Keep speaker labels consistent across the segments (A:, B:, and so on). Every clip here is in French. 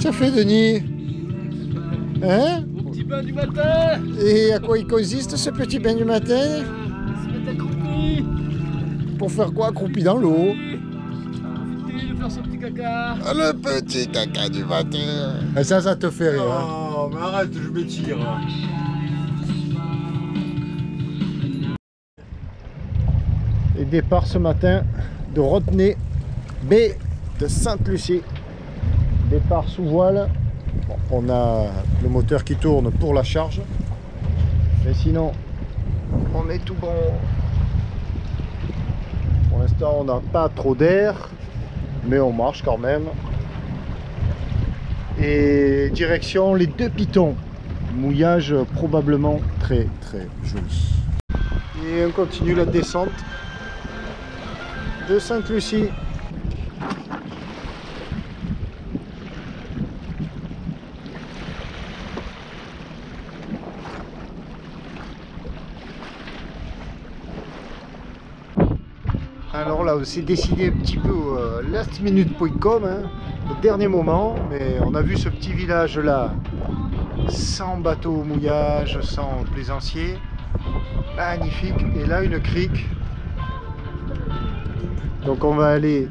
A: que tu as fait, Denis? Hein?
B: Mon petit bain du matin.
A: Et à quoi il consiste ce petit bain du matin?
B: Se mettre accroupi.
A: Pour faire quoi, accroupi dans l'eau?
B: Profiter de faire son petit caca.
A: Ah, le petit caca du matin. Ah, ça te fait rire. Hein?
C: Oh, mais arrête, je m'étire.
A: Et départ ce matin de Rotenay, baie de Sainte-Lucie. Départ sous voile. Bon, on a le moteur qui tourne pour la charge. Mais sinon, on est tout bon. Pour l'instant, on n'a pas trop d'air, mais on marche quand même. Et direction les Deux Pitons. Mouillage probablement très très joli. Et on continue la descente de Sainte-Lucie. Alors là, on s'est décidé un petit peu lastminute.com, hein, au dernier moment, mais on a vu ce petit village là, sans bateau au mouillage, sans plaisancier, magnifique, et là une crique. Donc on va aller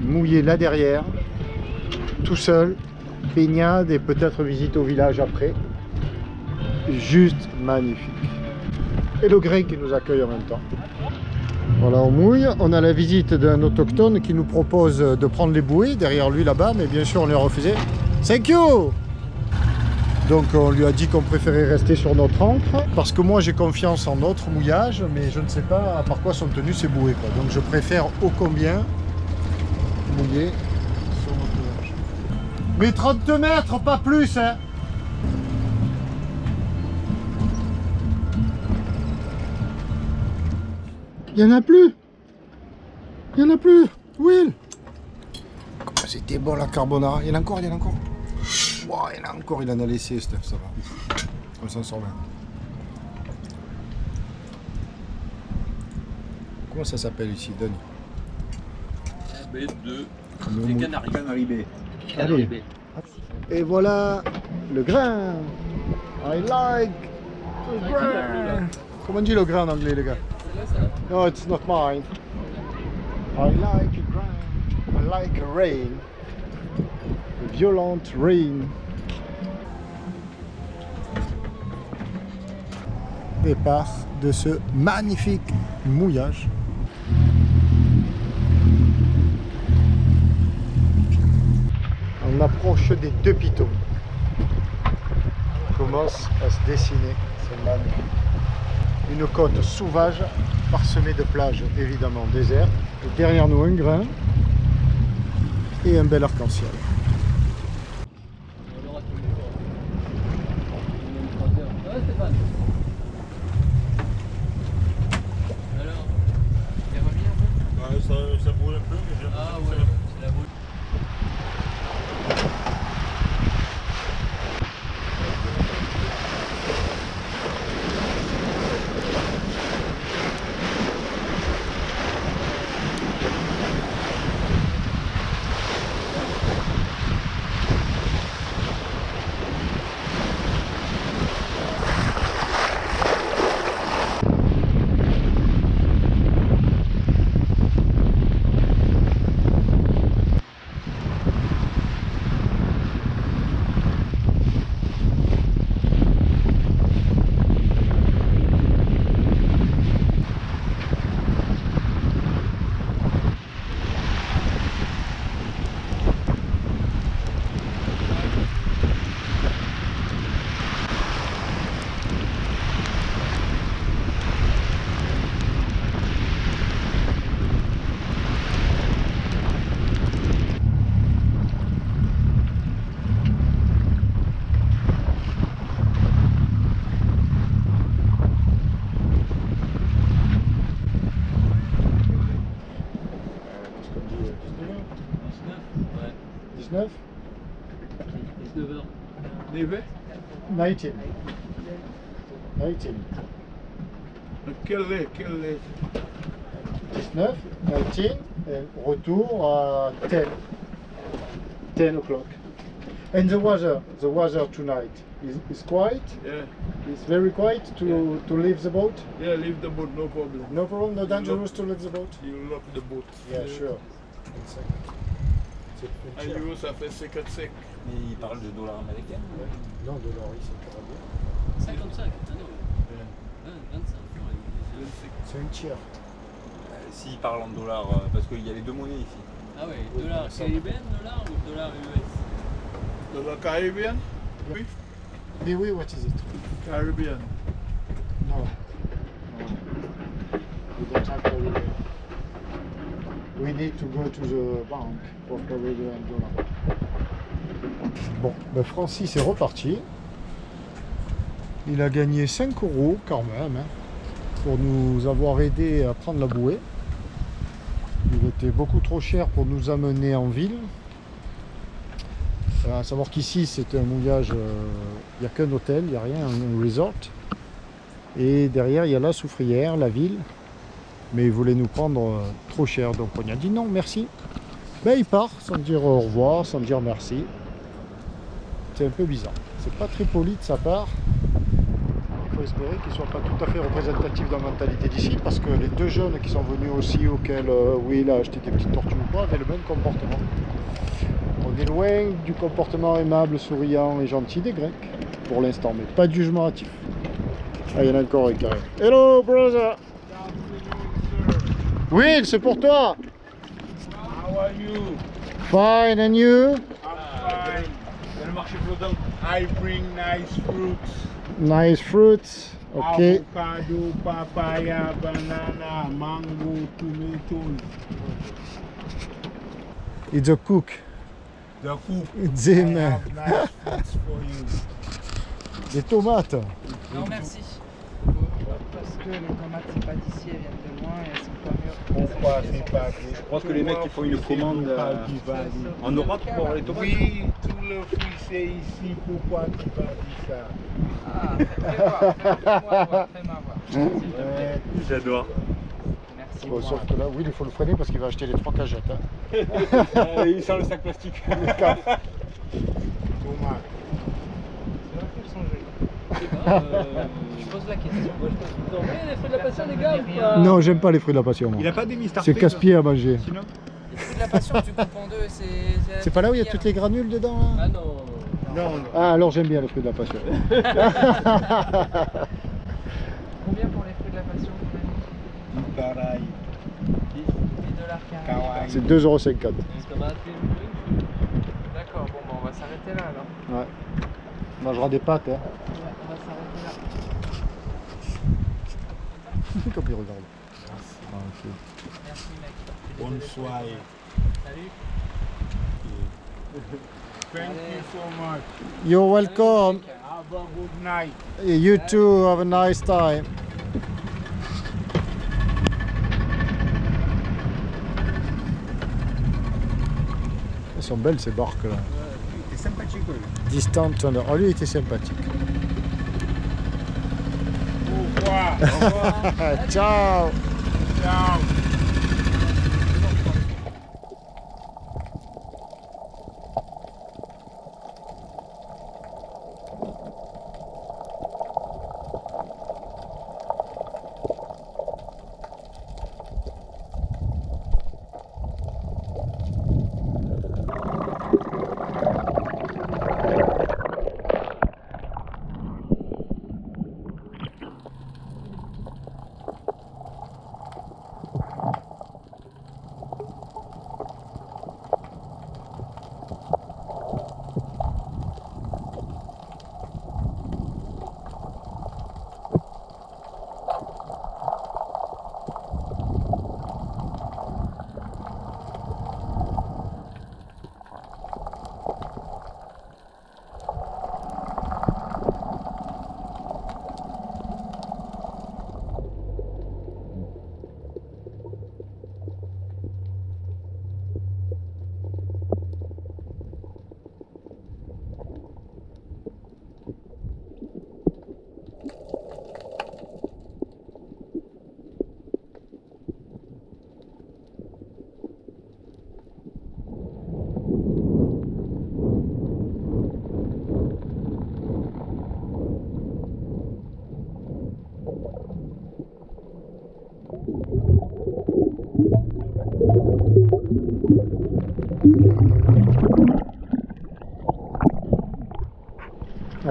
A: mouiller là derrière, tout seul, baignade et peut-être visite au village après. Juste magnifique. Et le grec qui nous accueille en même temps. Voilà, on mouille. On a la visite d'un autochtone qui nous propose de prendre les bouées derrière lui là-bas, mais bien sûr on lui a refusé. Thank you! Donc on lui a dit qu'on préférait rester sur notre ancre, parce que moi j'ai confiance en notre mouillage, mais je ne sais pas par quoi sont tenues ces bouées, quoi. Donc je préfère ô combien mouiller sur notre mouillage. Mais 30 mètres, pas plus, hein! Il n'y en a plus! Il n'y en a plus! Will! Comment c'était bon la carbonara! Il y en a encore, il y en a encore! Wow, il y en a encore, il en a laissé, Steph, ça va. On s'en sort bien. Comment ça s'appelle ici, Denis?
B: B2. Les Canaries.
C: Canaries B.
B: Canaries B.
A: Et voilà le grain! I like the grain! Comment on dit le grain en anglais, les gars? No, it's not mine. I like a grain. I like a rain. A violent rain. Départ de ce magnifique mouillage. On approche des Deux Pitons. Commence à se dessiner. C'est magnifique. Une côte sauvage parsemée de plages évidemment désertes. Et derrière nous un grain et un bel arc-en-ciel.
B: Stéphane. Alors, il y a remis un peu?
C: Ça brûle un peu, mais j'ai
B: Ah ouais, c'est la brûle.
A: Neuf?
B: 19h. 19h?
A: 19. 19.
C: Quel lait?
A: 19, 19, et retour à 10. 10 o'clock. And the weather tonight is quiet.
C: Yeah.
A: It's very quiet to leave the boat.
C: Yeah, leave the boat, no problem.
A: No problem, no dangerous to leave the boat.
C: You lock the boat.
A: Yeah, sure.
C: À l'euro, ça fait 55.
B: Mais il parle de dollars américains.
A: Non, de l'or, c'est canadien.
D: 55, ah non. 25.
A: C'est un tiers.
B: S'il parle en dollars, parce qu'il y a les deux monnaies ici.
D: Ah ouais, dollar caribéen, dollar ou dollar US?
C: Dollar Caribbean? Oui.
A: Mais oui, what is it?
C: Caribbean.
A: No. We don't have Caribbean. We need to go to the bank for Caribbean dollar. Bon, ben Francis est reparti. Il a gagné 5 € quand même hein, pour nous avoir aidé à prendre la bouée. Il était beaucoup trop cher pour nous amener en ville. À savoir qu'ici c'est un mouillage, il n'y a qu'un hôtel, il n'y a rien, un resort. Et derrière il y a la soufrière, la ville. Mais il voulait nous prendre trop cher, donc on a dit non merci. Ben il part sans dire au revoir, sans dire merci. C'est un peu bizarre. C'est pas très poli de sa part. Il faut espérer qu'il ne soit pas tout à fait représentatif de la mentalité d'ici, parce que les deux jeunes qui sont venus aussi, auxquels Will a acheté des petites tortues ou quoi, avaient le même comportement. On est loin du comportement aimable, souriant et gentil des Grecs, pour l'instant, mais pas de jugement hâtif. Ah, il y en a encore un qui arrive. Hello, brother! Will, c'est pour toi!
C: How are you?
A: Fine, and you?
C: I'm fine.
B: Le marché flottant.
C: I bring nice fruits.
A: Nice fruits. Okay.
C: Avocado, papaya, banana, mango, tomatoes.
A: It's a cook.
C: The cook.
A: It's
C: I
A: him.
C: have nice fruits for you.
A: Des tomates.
D: Non, merci.
E: Parce que les tomates, c'est pas d'ici, elles viennent de loin et elles sont pas mûres.
C: Pourquoi c'est pas
B: Je pense que les mecs ils font une commande en Europe pour avoir les tomates.
C: Oui, tout le fruit c'est ici. Pourquoi tu pas dit ça?
E: Ah, fais-moi voir.
C: Ouais.
B: J'adore.
E: Merci.
A: Bon, sauf que là, oui, il faut le freiner parce qu'il va acheter les 3 cagettes. Hein.
B: Il sort le sac plastique.
C: Tomate.
E: C'est vrai qu'elles sont jolies.
D: Je sais pas, je pose la question. Moi, je pose tout le temps. Mais les fruits de la passion, les gars, ou pas?
A: Non, j'aime pas les fruits de la passion. moi.
B: Il a pas des Mister
A: C'est casse-pied à manger.
B: Sinon
E: Les fruits de la passion, tu coupes en deux, c'est.
A: C'est pas là où il y a toutes les granules dedans là
D: Ah non.
C: Non,
A: Ah, alors j'aime bien les fruits de la passion.
E: Combien pour les fruits de la passion?
C: pareil.
E: 10 $ carrés.
C: Kawaii.
A: C'est 2,50 €.
D: Tomate,
E: D'accord, bon, bah, on va s'arrêter là alors.
A: Ouais. On mangera des pâtes. Hein.
E: Ouais, on va s'arrêter là.
A: Comme il regarde. Ah, ok.
E: Merci, mec.
C: Bonne soirée.
E: Salut.
C: Thank you so much.
A: You're welcome.
C: Have a good night.
A: You too. Have a nice time. Elles sont belles ces barques là.
C: C'est sympathique.
A: Distant. Oh, lui il était sympathique.
C: Au revoir.
A: Ciao.
C: Ciao.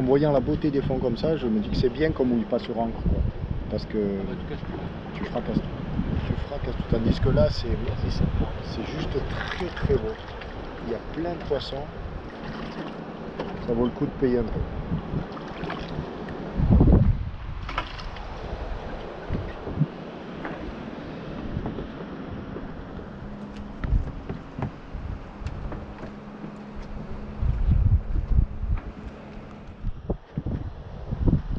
A: en voyant la beauté des fonds comme ça, je me dis que c'est bien qu'on mouille pas sur encre, quoi. Parce que tu fracasses tout. Tu fracasses tout. Tandis que là, c'est juste très très beau. Il y a plein de poissons. Ça vaut le coup de payer un peu.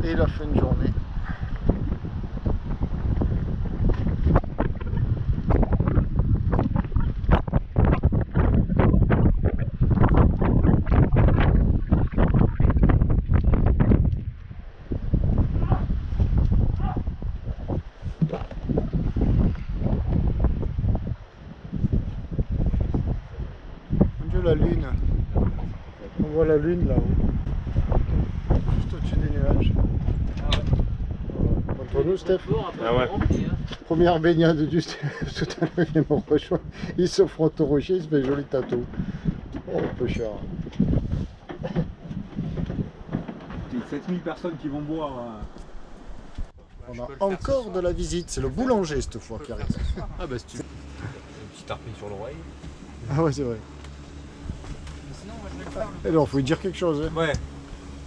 A: Et la fin de journée. Mon Dieu, la lune. On voit la lune là-haut. Juste au-dessus des nuages. Contre nous, Steph.
B: Ah ouais.
A: Première baignade du Steph. Tout à l'heure, il me rejoint. Il se frotte au rocher, il se fait un joli tatou. Oh, peu cher.
C: Il y a 7000 personnes qui vont boire.
A: On a encore de la visite. C'est le boulanger cette fois qui arrive.
B: Ah bah si tu veux. Un petit tarpine sur l'oreille.
A: Ah ouais, c'est vrai.
E: Sinon, moi je vais le faire.
A: Alors, faut lui dire quelque chose. Hein.
B: Ouais.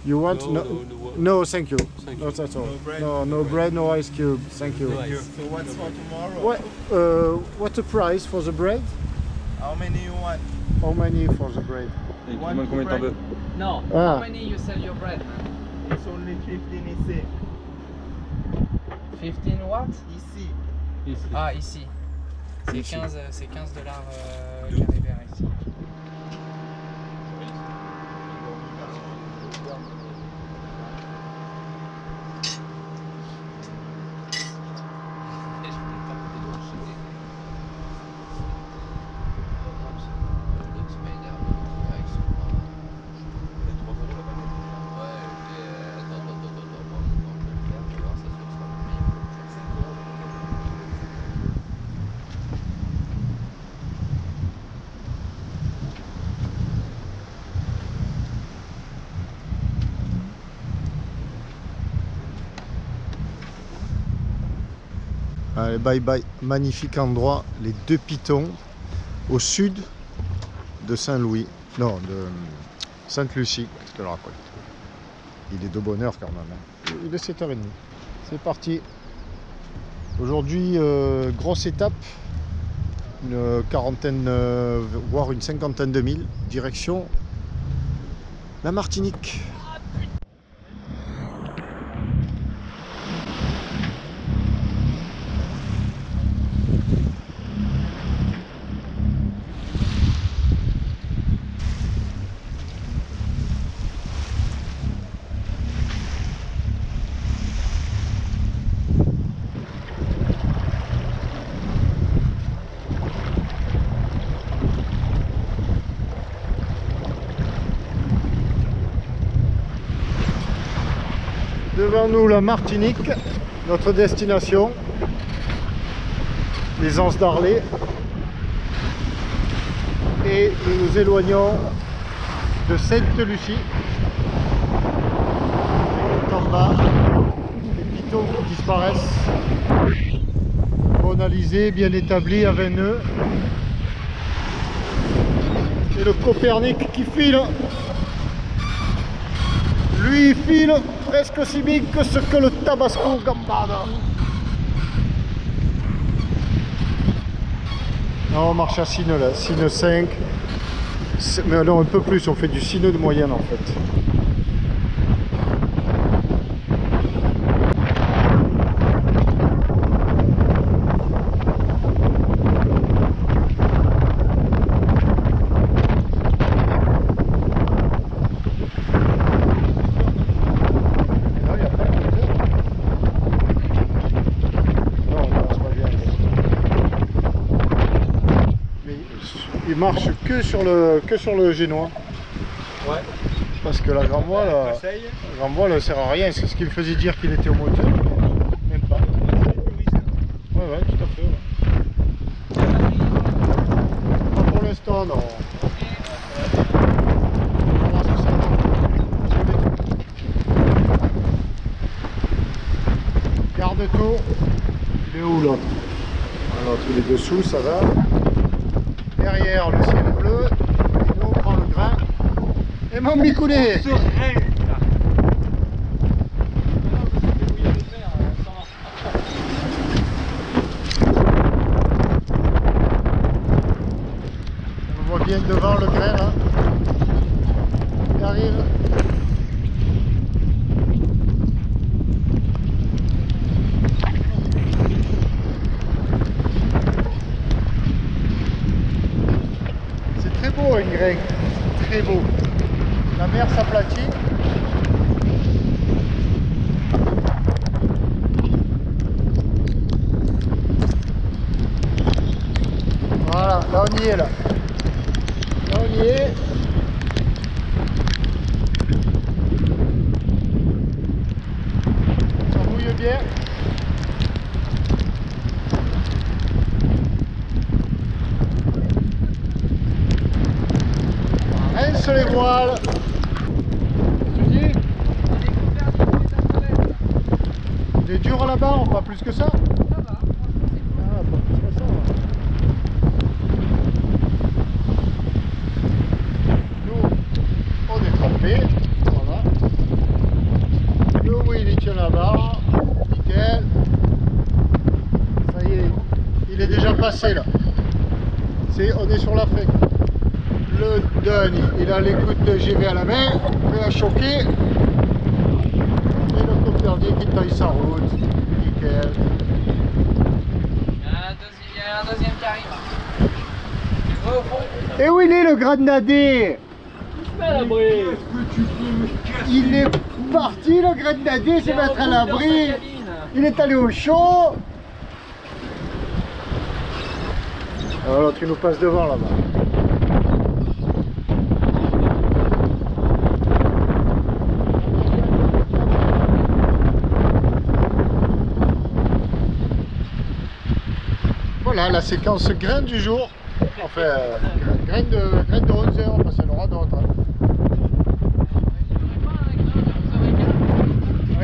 A: You want?
B: No,
A: No, thank you.
B: Thank
A: No,
B: you.
A: that's all.
C: No bread.
A: No bread, no ice cube. Thank you.
B: No ice.
C: So what's for tomorrow?
A: What the price for the bread?
C: How many you want?
A: How many for the bread?
B: Et il
C: One
B: demande combien de temps de...
E: No,
A: Ah.
E: how many you sell your bread, man?
C: It's only 15 ici.
E: 15 what?
C: Ici.
B: Ici.
E: Ah, ici. C'est
A: Ici.
E: 15 dollars carré vert ici.
A: Allez, bye bye. Magnifique endroit, les Deux Pitons, au sud de Saint-Louis. Non, de Sainte-Lucie, je te le rappelle. Il est de bonne heure quand même. Hein. Il est 7h30. C'est parti. Aujourd'hui, grosse étape. Une quarantaine, voire une cinquantaine de milles. Direction la Martinique. Devant nous la Martinique, notre destination, les Anses d'Arlé. Et nous nous éloignons de Sainte-Lucie. En bas, les pitons qui disparaissent. Bon alizé, bien établi à 20 nœuds. Et le Copernic qui file. Lui, il file presque aussi bien que ce que le Tabasco Gambada. Non, on marche à Sine là, Sine 5. Mais non, un peu plus, on fait du Sine de moyenne en fait. Il marche que sur le génois.
C: Ouais.
A: Parce que la grand voile ne sert à rien. C'est ce qui me faisait dire qu'il était au moteur. Même pas. Ouais, tout à fait. Ouais. Pas pour l'instant, non. On va voir ce que ça donne. Il est où l'autre? L'autre il est dessous, ça va. Derrière le ciel bleu. Et nous on prend le grain. Et mon bicoulé. On voit bien devant le grain là. Il arrive. C'est très beau un grain, très beau. La mer s'aplatit. Voilà, là on y est là. Là on y est. Ça mouille bien. Rince les voiles. Tu dis? Il est dur là-bas, pas plus que ça?
E: Ça va.
A: Ah, pas plus que ça. Nous, on est trempés. Voilà. Le Will, il tient la barre. Nickel. Ça y est, il est déjà passé là. On est sur la fête. Le Dun, il a l'écoute de GV à la main, prêt à choquer. Et le coperdier qui taille sa route. Nickel.
D: Il y a un deuxième qui arrive. Tu vois au fond?
A: Et où il est le grenadier?
D: Je mets à l'abri.
A: Il est parti le grenadier se mettre à l'abri. Il est allé au chaud. Alors l'autre il nous passe devant là-bas. Voilà la séquence grain du jour. Enfin, grain de 11 heures, parce qu'il y en aura d'autres.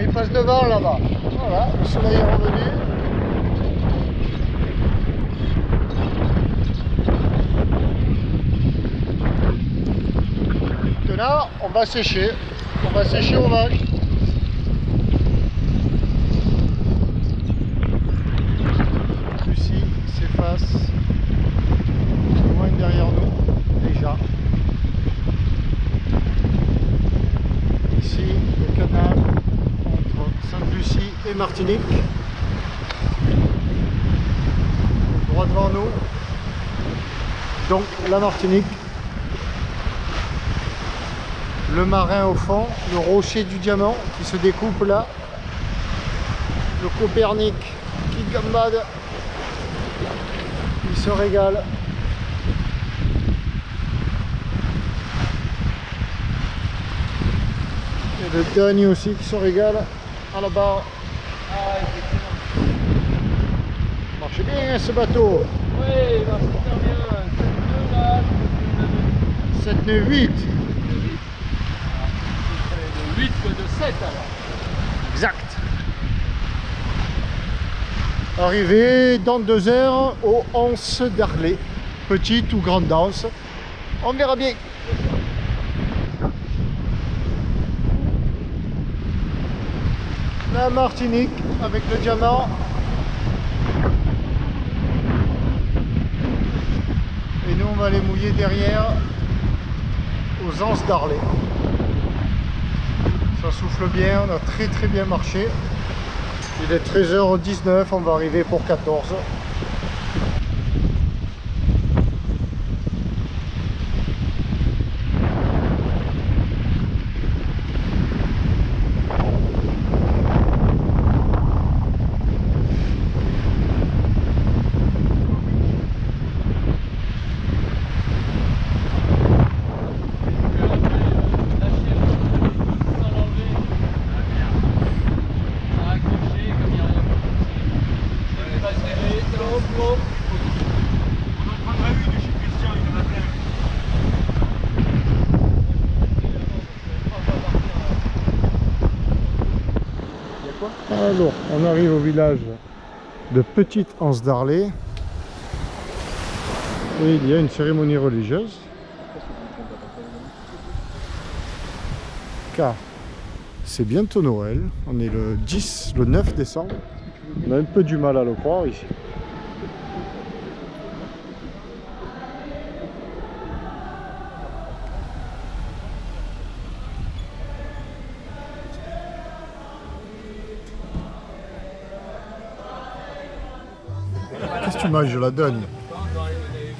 A: Il passe devant là-bas. Voilà, le soleil est revenu. Maintenant, on va sécher. On va sécher au vaches. Lucie s'efface. Loin derrière nous, déjà. Ici, le canal entre Sainte-Lucie et Martinique. Droit devant nous. Donc la Martinique. Le marin au fond, le rocher du diamant qui se découpe là. Le Copernic qui gambade. Il se régale. Et le Dany aussi qui se régale à la barre.
D: Ah, effectivement.
A: Marche bien ce bateau.
D: Oui, il va super bien. 7 nœuds là.
A: 7 nœuds 8.
D: 8 que de 7 alors.
A: Exact. Arrivé dans 2 heures au Anse d'Arlay. Petite ou grande danse. On verra bien. La Martinique avec le diamant. Et nous on va aller mouiller derrière aux Anses d'Arlay. Ça souffle bien, on a très bien marché. Il est 13h19, on va arriver pour 14. Alors, on arrive au village de Petite Anse d'Arlay. Et il y a une cérémonie religieuse. Car c'est bientôt Noël. On est le 9 décembre. On a un peu du mal à le croire ici. Qu'est-ce que tu manges? Je la donne.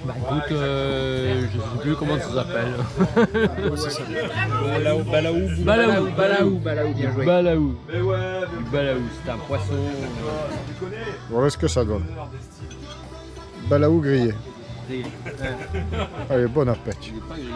B: Bah écoute, je sais plus comment ça s'appelle. Balaou, bien joué. Balaou, c'est un poisson.
A: Voilà ce que ça donne. Balaou grillé. Allez, bon appétit.
B: Il est pas grillé.